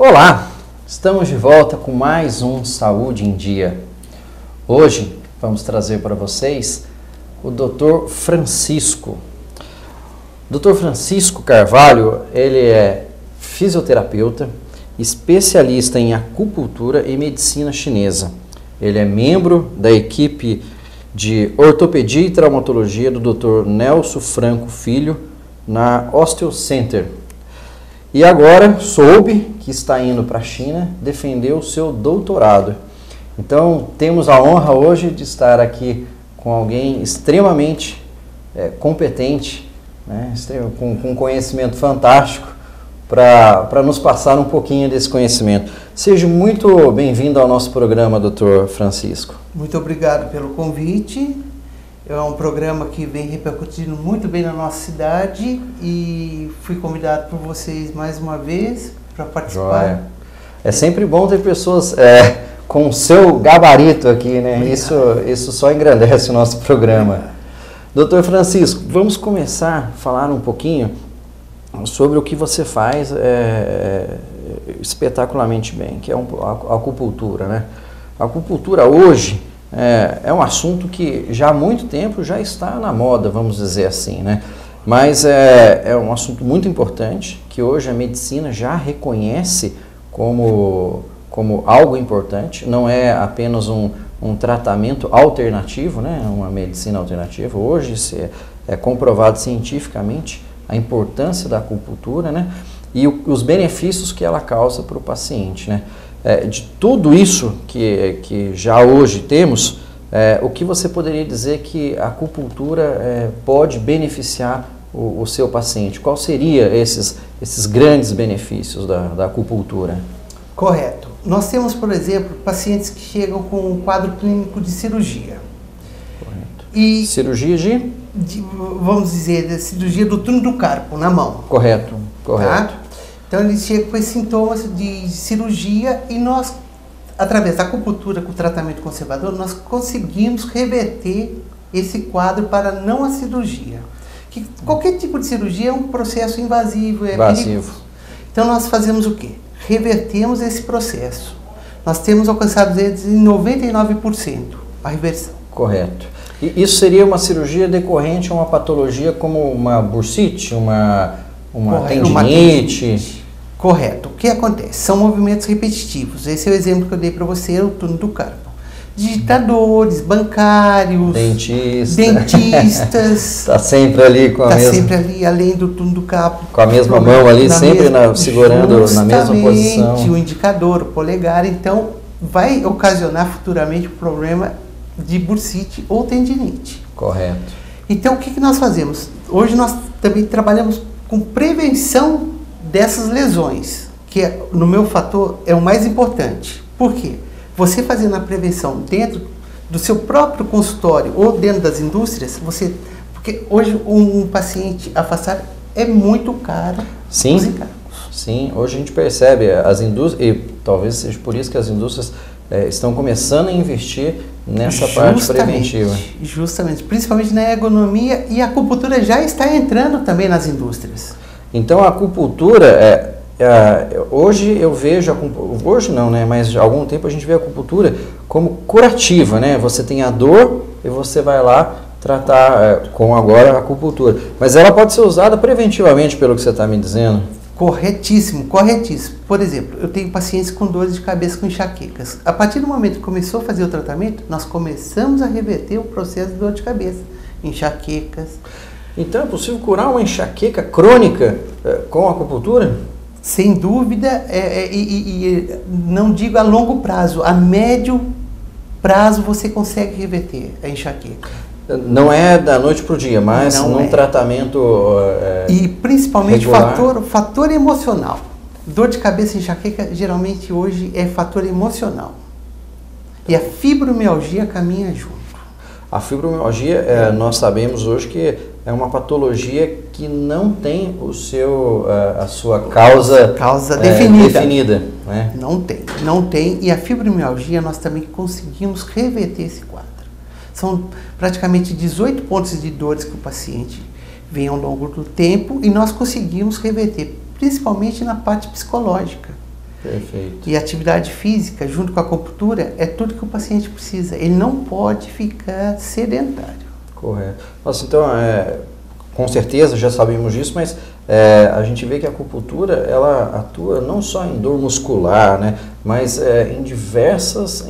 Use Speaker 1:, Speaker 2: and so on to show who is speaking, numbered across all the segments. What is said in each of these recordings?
Speaker 1: Olá, estamos de volta com mais um Saúde em Dia. Hoje vamos trazer para vocês o Dr. Francisco. Dr. Francisco Carvalho, ele é fisioterapeuta, especialista em acupuntura e medicina chinesa. Ele é membro da equipe de ortopedia e traumatologia do Dr. Nelson Franco Filho na Osteocenter. E agora soube que está indo para a China defender o seu doutorado. Então temos a honra hoje de estar aqui com alguém extremamente competente, né, com conhecimento fantástico, para nos passar um pouquinho desse conhecimento. Seja muito bem-vindo ao nosso programa, Dr. Francisco.
Speaker 2: Muito obrigado pelo convite. É um programa que vem repercutindo muito bem na nossa cidade e fui convidado por vocês mais uma vez para participar.
Speaker 1: Joia. É sempre bom ter pessoas com o seu gabarito aqui, né? Isso só engrandece o nosso programa. Doutor Francisco, vamos começar a falar um pouquinho sobre o que você faz espetacularmente bem, que é a acupuntura, né? A acupuntura hoje é um assunto que já há muito tempo já está na moda, vamos dizer assim, né? Mas é um assunto muito importante, que hoje a medicina já reconhece como algo importante, não é apenas um tratamento alternativo, né? Uma medicina alternativa. Hoje é comprovado cientificamente a importância da acupuntura, né? E os benefícios que ela causa para o paciente, né? De tudo isso que já hoje temos, o que você poderia dizer que a acupuntura pode beneficiar o seu paciente? Qual seria esses grandes benefícios da acupuntura?
Speaker 2: Correto. Nós temos, por exemplo, pacientes que chegam com um quadro clínico de cirurgia.
Speaker 1: Correto.
Speaker 2: E
Speaker 1: cirurgia
Speaker 2: vamos dizer, de cirurgia do túnel do carpo na mão.
Speaker 1: Correto.
Speaker 2: Tá? Então eles chegam com esses sintomas de cirurgia e nós, através da acupuntura com o tratamento conservador, nós conseguimos reverter esse quadro para não a cirurgia. Que qualquer tipo de cirurgia é um processo invasivo, perigoso. Então nós fazemos o quê? Revertemos esse processo. Nós temos alcançado eles em 99% a reversão.
Speaker 1: Correto. E isso seria uma cirurgia decorrente a uma patologia como uma bursite, uma tendinite?
Speaker 2: Correto. O que acontece? São movimentos repetitivos. Esse é o exemplo que eu dei para você, o túnel do carpo. Digitadores, bancários, dentistas.
Speaker 1: Está sempre ali com a mesma...
Speaker 2: Está sempre ali, além do túnel do carpo.
Speaker 1: Com a mesma mão ali, sempre segurando na mesma posição.
Speaker 2: O indicador, o polegar. Então, vai ocasionar futuramente o problema de bursite ou tendinite.
Speaker 1: Correto.
Speaker 2: Então, o que nós fazemos? Hoje nós também trabalhamos com prevenção dessas lesões, que no meu fator é o mais importante. Por quê? Você fazendo a prevenção dentro do seu próprio consultório ou dentro das indústrias, porque hoje um paciente afastado é muito caro.
Speaker 1: Sim, sim, hoje a gente percebe as indústrias, e talvez seja por isso que as indústrias estão começando a investir nessa parte preventiva.
Speaker 2: Justamente, principalmente na ergonomia, e a acupuntura já está entrando também nas indústrias.
Speaker 1: Então a acupuntura, hoje eu vejo, hoje não, né, mas há algum tempo a gente vê a acupuntura como curativa, né? Você tem a dor e você vai lá tratar com agora a acupuntura. Mas ela pode ser usada preventivamente, pelo que você está me dizendo.
Speaker 2: Corretíssimo, corretíssimo. Por exemplo, eu tenho pacientes com dores de cabeça, com enxaquecas. A partir do momento que começou a fazer o tratamento, nós começamos a reverter o processo de dor de cabeça, enxaquecas.
Speaker 1: Então é possível curar uma enxaqueca crônica com a acupuntura?
Speaker 2: Sem dúvida, e não digo a longo prazo, a médio prazo você consegue reverter a enxaqueca.
Speaker 1: Não é da noite para o dia, mas num tratamento
Speaker 2: e principalmente
Speaker 1: regular.
Speaker 2: fator emocional. Dor de cabeça e enxaqueca geralmente hoje é fator emocional. E a fibromialgia caminha junto.
Speaker 1: A fibromialgia, nós sabemos hoje que é uma patologia que não tem a sua causa definida, né?
Speaker 2: Não tem. E a fibromialgia nós também conseguimos reverter esse quadro. São praticamente 18 pontos de dores que o paciente vem ao longo do tempo e nós conseguimos reverter, principalmente na parte psicológica.
Speaker 1: Perfeito.
Speaker 2: E a atividade física, junto com a acupuntura, é tudo que o paciente precisa. Ele não pode ficar sedentário.
Speaker 1: Correto. Nossa, então, com certeza já sabemos disso, mas a gente vê que a acupuntura, ela atua não só em dor muscular, né, mas em diversas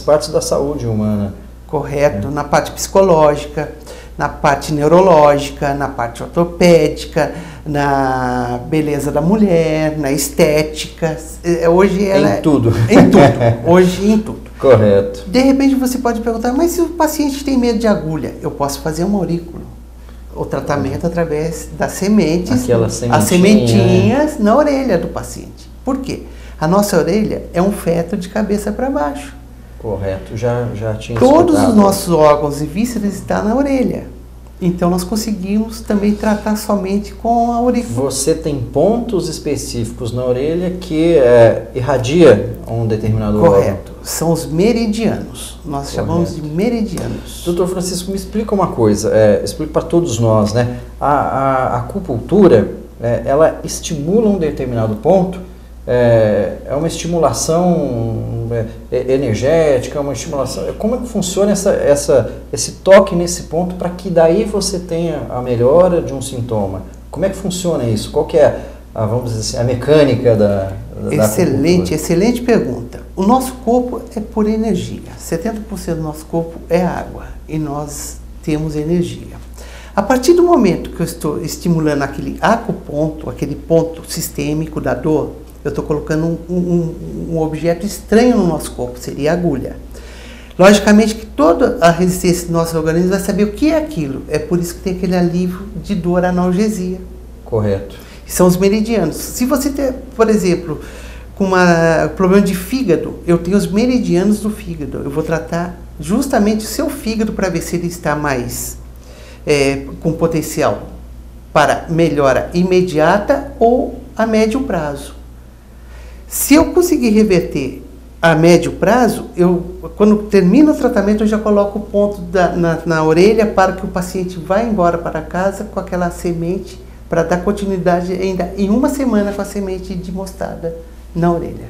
Speaker 1: partes da saúde humana.
Speaker 2: Correto. Na parte psicológica, na parte neurológica, na parte ortopédica, na beleza da mulher, na estética. Hoje ela
Speaker 1: em tudo.
Speaker 2: Em tudo. Hoje em tudo.
Speaker 1: Correto.
Speaker 2: De repente você pode perguntar, mas se o paciente tem medo de agulha, eu posso fazer um aurículo. O tratamento através das sementes, as sementinhas na orelha do paciente. Por quê? A nossa orelha é um feto de cabeça para baixo.
Speaker 1: Correto, já tinha
Speaker 2: Todos
Speaker 1: escutado.
Speaker 2: os nossos órgãos e vísceras estão na orelha. Então nós conseguimos também tratar somente com a aurícula.
Speaker 1: Você tem pontos específicos na orelha que irradia um determinado órgão.
Speaker 2: Correto. São os meridianos. Nós chamamos de meridianos.
Speaker 1: Doutor Francisco, me explica uma coisa, explica para todos nós, né? A acupuntura, ela estimula um determinado ponto, é uma estimulação energética, uma estimulação. Como é que funciona esse toque nesse ponto para que daí você tenha a melhora de um sintoma? Como é que funciona isso? Qual que é, vamos dizer assim, a mecânica da
Speaker 2: Excelente pergunta. O nosso corpo é por energia. 70% do nosso corpo é água e nós temos energia. A partir do momento que eu estou estimulando aquele acuponto, aquele ponto sistêmico da dor, eu estou colocando um objeto estranho no nosso corpo, seria a agulha. Logicamente que toda a resistência do nosso organismo vai saber o que é aquilo. É por isso que tem aquele alívio de dor, analgesia.
Speaker 1: Correto.
Speaker 2: São os meridianos. Se você tem, por exemplo, com um problema de fígado, eu tenho os meridianos do fígado. Eu vou tratar justamente o seu fígado para ver se ele está mais com potencial para melhora imediata ou a médio prazo. Se eu conseguir reverter a médio prazo, quando termina o tratamento, eu já coloco o ponto na orelha para que o paciente vá embora para casa com aquela semente para dar continuidade ainda em uma semana com a semente de mostarda na orelha.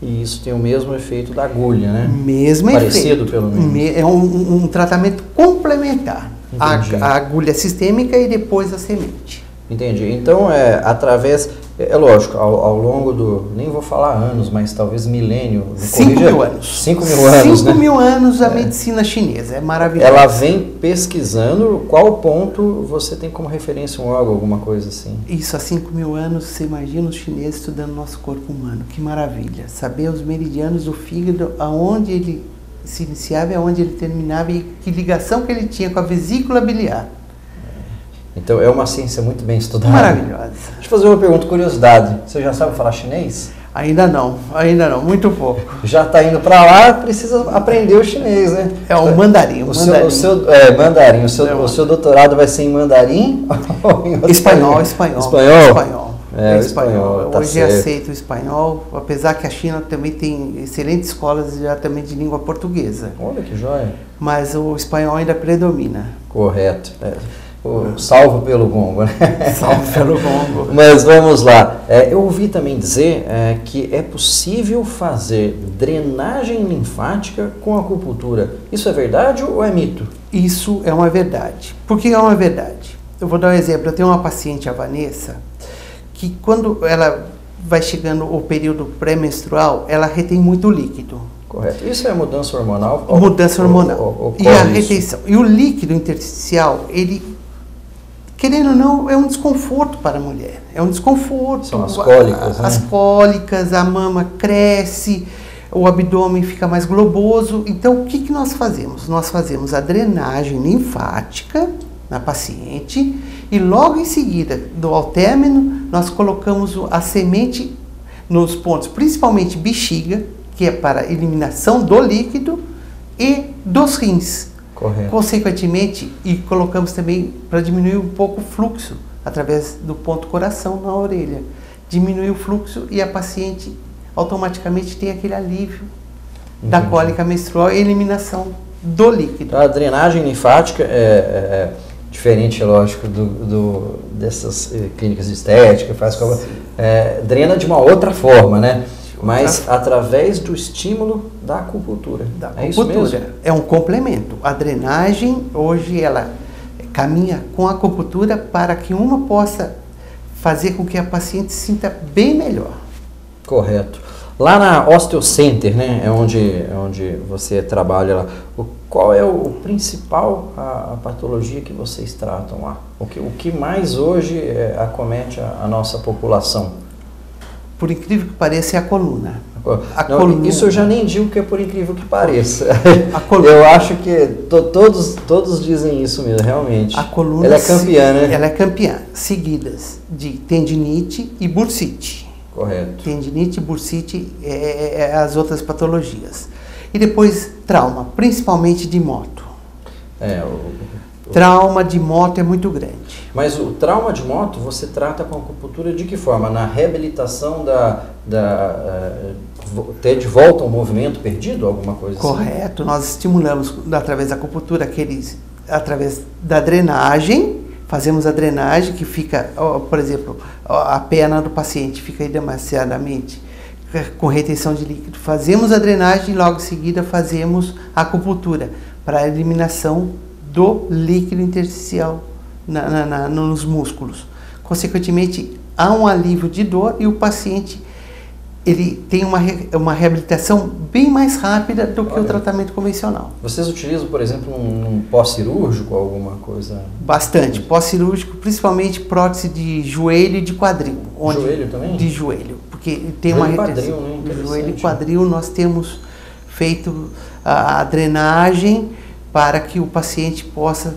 Speaker 1: E isso tem o mesmo efeito da agulha, né?
Speaker 2: Mesmo
Speaker 1: Parecido,
Speaker 2: efeito.
Speaker 1: Pelo menos.
Speaker 2: É um tratamento complementar. A agulha sistêmica e depois a semente.
Speaker 1: Entendi. Então, é lógico, ao longo nem vou falar anos, mas talvez milênio.
Speaker 2: 5.000 anos.
Speaker 1: 5.000 anos,
Speaker 2: 5.000 anos a medicina chinesa, é maravilhosa.
Speaker 1: Ela vem pesquisando qual ponto você tem como referência um órgão, alguma coisa assim.
Speaker 2: Isso, há 5.000 anos, você imagina os chineses estudando o nosso corpo humano. Que maravilha. Saber os meridianos do fígado, aonde ele se iniciava e aonde ele terminava e que ligação que ele tinha com a vesícula biliar.
Speaker 1: Então é uma ciência muito bem estudada.
Speaker 2: Maravilhosa.
Speaker 1: Deixa eu fazer uma pergunta, curiosidade. Você já sabe falar chinês?
Speaker 2: Ainda não, muito pouco.
Speaker 1: Já está indo para lá, precisa aprender o chinês, né?
Speaker 2: É o mandarim.
Speaker 1: Mandarim. O seu doutorado vai ser em mandarim?
Speaker 2: Espanhol.
Speaker 1: Espanhol?
Speaker 2: Tá. Hoje certo. Aceito o espanhol, apesar que a China também tem excelentes escolas já também de língua portuguesa.
Speaker 1: Olha que joia.
Speaker 2: Mas o espanhol ainda predomina.
Speaker 1: Correto. Salvo pelo gongo, né?
Speaker 2: Salvo pelo gongo.
Speaker 1: Mas vamos lá. Eu ouvi também dizer que é possível fazer drenagem linfática com acupuntura. Isso é verdade ou é mito?
Speaker 2: Isso é uma verdade. Por que é uma verdade? Eu vou dar um exemplo. Eu tenho uma paciente, a Vanessa, que quando ela vai chegando o período pré-menstrual, ela retém muito líquido.
Speaker 1: Correto. Isso é mudança hormonal?
Speaker 2: Mudança hormonal. E a retenção. E o líquido intersticial, ele, querendo ou não, é um desconforto para a mulher. É um desconforto.
Speaker 1: São as cólicas, né?
Speaker 2: As cólicas, a mama cresce, o abdômen fica mais globoso. Então, o que nós fazemos? Nós fazemos a drenagem linfática na paciente e logo em seguida, ao término, nós colocamos a semente nos pontos, principalmente bexiga, que é para eliminação do líquido, e dos rins.
Speaker 1: Correto.
Speaker 2: Consequentemente, e colocamos também para diminuir um pouco o fluxo, através do ponto coração na orelha. Diminui o fluxo e a paciente automaticamente tem aquele alívio da cólica menstrual e eliminação do líquido.
Speaker 1: A drenagem linfática diferente, lógico, dessas clínicas de estética, drena de uma outra forma, né? Mas através do estímulo da acupuntura.
Speaker 2: É isso mesmo? É um complemento. A drenagem, hoje, ela caminha com a acupuntura para que uma possa fazer com que a paciente se sinta bem melhor.
Speaker 1: Correto. Lá na Osteocenter, né, é onde você trabalha lá, qual é o principal a patologia que vocês tratam lá? O que mais hoje acomete a nossa população?
Speaker 2: Por incrível que pareça, é a coluna.
Speaker 1: Coluna. Isso eu já nem digo que é por incrível que pareça. Eu acho que todos dizem isso mesmo, realmente.
Speaker 2: A coluna,
Speaker 1: ela é campeã, né?
Speaker 2: Ela é campeã, seguidas de tendinite e bursite.
Speaker 1: Correto.
Speaker 2: Tendinite e bursite é as outras patologias. E depois trauma, principalmente de moto. Trauma de moto é muito grande.
Speaker 1: Mas o trauma de moto você trata com a acupuntura de que forma? Na reabilitação ter de volta um movimento perdido, alguma coisa assim?
Speaker 2: Correto. Nós estimulamos através da acupuntura, através da drenagem, fazemos a drenagem que fica, por exemplo, a perna do paciente fica demasiadamente com retenção de líquido. Fazemos a drenagem e logo em seguida fazemos a acupuntura para a eliminação do líquido intersticial nos músculos. Consequentemente, há um alívio de dor e o paciente ele tem uma reabilitação bem mais rápida do que o tratamento convencional.
Speaker 1: Vocês utilizam, por exemplo, um pós-cirúrgico, alguma coisa?
Speaker 2: Bastante. Pós-cirúrgico, principalmente prótese de joelho e de quadril.
Speaker 1: Joelho também?
Speaker 2: De joelho. Porque tem
Speaker 1: joelho
Speaker 2: uma
Speaker 1: retenção. Quadril, né?
Speaker 2: Joelho e quadril, nós temos feito a drenagem para que o paciente possa,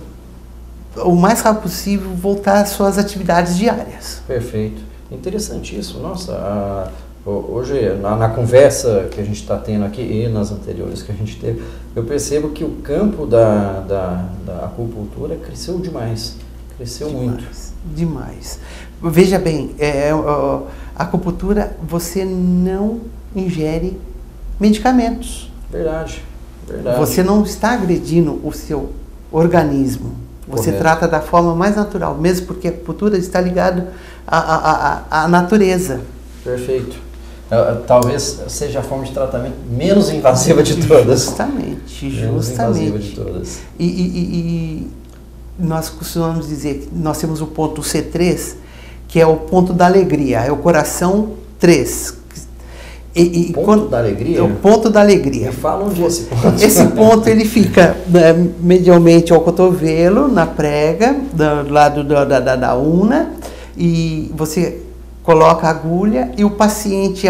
Speaker 2: o mais rápido possível, voltar às suas atividades diárias.
Speaker 1: Perfeito. Interessantíssimo. Nossa, hoje, na conversa que a gente está tendo aqui e nas anteriores que a gente teve, eu percebo que o campo da acupuntura cresceu demais. Cresceu muito.
Speaker 2: Demais. Veja bem, a acupuntura, você não ingere medicamentos.
Speaker 1: Verdade.
Speaker 2: Você não está agredindo o seu organismo. Você trata da forma mais natural, mesmo porque a acupuntura está ligada à natureza.
Speaker 1: Perfeito. Talvez seja a forma de tratamento menos invasiva de todas.
Speaker 2: Justamente.
Speaker 1: Menos invasiva de todas.
Speaker 2: E nós costumamos dizer que nós temos o ponto C3, que é o ponto da alegria, é o coração 3.
Speaker 1: Da alegria?
Speaker 2: É o ponto da alegria.
Speaker 1: Me fala onde é esse ponto.
Speaker 2: Esse ponto ele fica medialmente ao cotovelo, na prega, do lado da una, e você coloca a agulha e o paciente,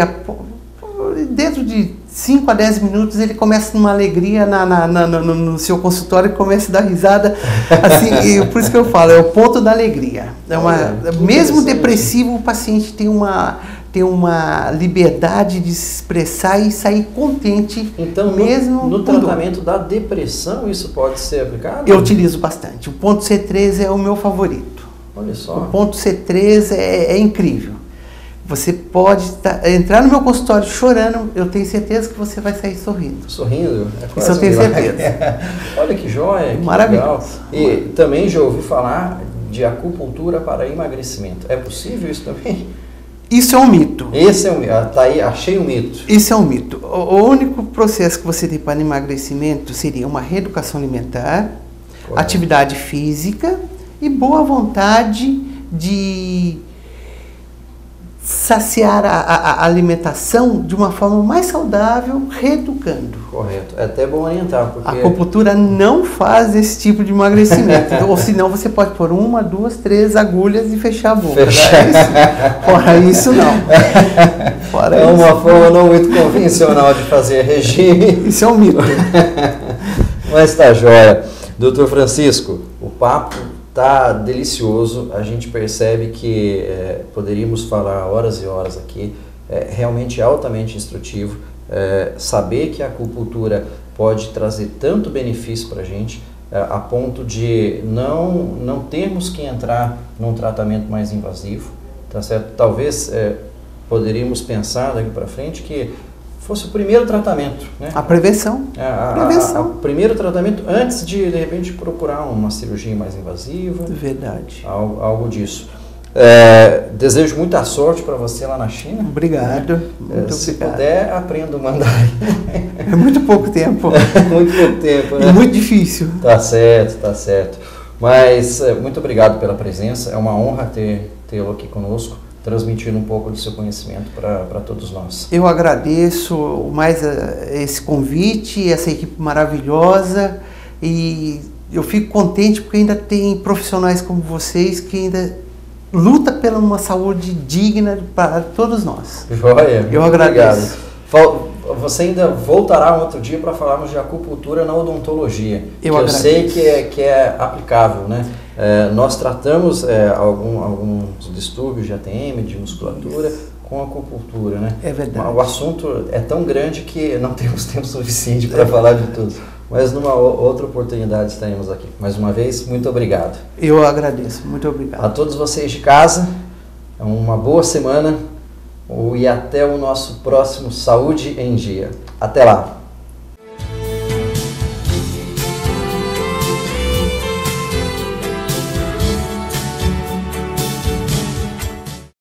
Speaker 2: dentro de 5 a 10 minutos, ele começa numa alegria no seu consultório e começa a dar risada. Assim, por isso que eu falo, é o ponto da alegria. Mesmo depressivo, o paciente tem uma liberdade de se expressar e sair contente.
Speaker 1: Então,
Speaker 2: mesmo
Speaker 1: no tratamento da depressão, isso pode ser aplicado?
Speaker 2: Eu utilizo bastante. O ponto C3 é o meu favorito.
Speaker 1: Olha só.
Speaker 2: O ponto C3 é incrível. Você pode entrar no meu consultório chorando, eu tenho certeza que você vai sair sorrindo.
Speaker 1: Sorrindo?
Speaker 2: Isso eu tenho certeza.
Speaker 1: Olha que joia, que
Speaker 2: maravilhoso.
Speaker 1: Legal. E também já ouvi falar de acupuntura para emagrecimento. É possível isso também?
Speaker 2: Isso é um mito.
Speaker 1: Esse é um mito. Tá aí, achei um mito.
Speaker 2: Isso é um mito. O único processo que você tem para emagrecimento seria uma reeducação alimentar, atividade física e boa vontade de saciar a alimentação de uma forma mais saudável, reeducando.
Speaker 1: Correto. É até bom orientar, porque
Speaker 2: a acupuntura não faz esse tipo de emagrecimento. Ou senão você pode pôr 1, 2, 3 agulhas e fechar a boca. Fora isso, não.
Speaker 1: É uma forma não muito convencional de fazer regime.
Speaker 2: Isso é um mito.
Speaker 1: Mas tá jóia. Doutor Francisco, o papo tá delicioso, a gente percebe que poderíamos falar horas e horas aqui, realmente altamente instrutivo, saber que a acupuntura pode trazer tanto benefício para a gente, a ponto de não termos que entrar num tratamento mais invasivo, tá certo? Talvez poderíamos pensar daqui para frente que fosse o primeiro tratamento, né?
Speaker 2: A prevenção.
Speaker 1: O primeiro tratamento antes de repente, procurar uma cirurgia mais invasiva.
Speaker 2: Verdade.
Speaker 1: Algo disso. Desejo muita sorte para você lá na China.
Speaker 2: Obrigado.
Speaker 1: Né?
Speaker 2: Muito
Speaker 1: se
Speaker 2: obrigado.
Speaker 1: puder, aprenda o mandarim.
Speaker 2: É muito pouco tempo.
Speaker 1: Muito pouco tempo, né?
Speaker 2: E muito difícil.
Speaker 1: Tá certo, tá certo. Mas muito obrigado pela presença. É uma honra tê-lo aqui conosco, transmitindo um pouco do seu conhecimento para todos nós.
Speaker 2: Eu agradeço mais esse convite, essa equipe maravilhosa, e eu fico contente porque ainda tem profissionais como vocês que ainda luta pela uma saúde digna para todos nós.
Speaker 1: Joia,
Speaker 2: eu agradeço.
Speaker 1: Obrigado. Você ainda voltará um outro dia para falarmos de acupuntura na odontologia. Eu sei que é aplicável, né? Nós tratamos alguns distúrbios de ATM, de musculatura, com acupuntura, né?
Speaker 2: É verdade.
Speaker 1: O assunto é tão grande que não temos tempo suficiente para falar de tudo. Mas numa outra oportunidade estaremos aqui. Mais uma vez, muito obrigado.
Speaker 2: Eu agradeço, muito obrigado.
Speaker 1: A todos vocês de casa, uma boa semana e até o nosso próximo Saúde em Dia. Até lá!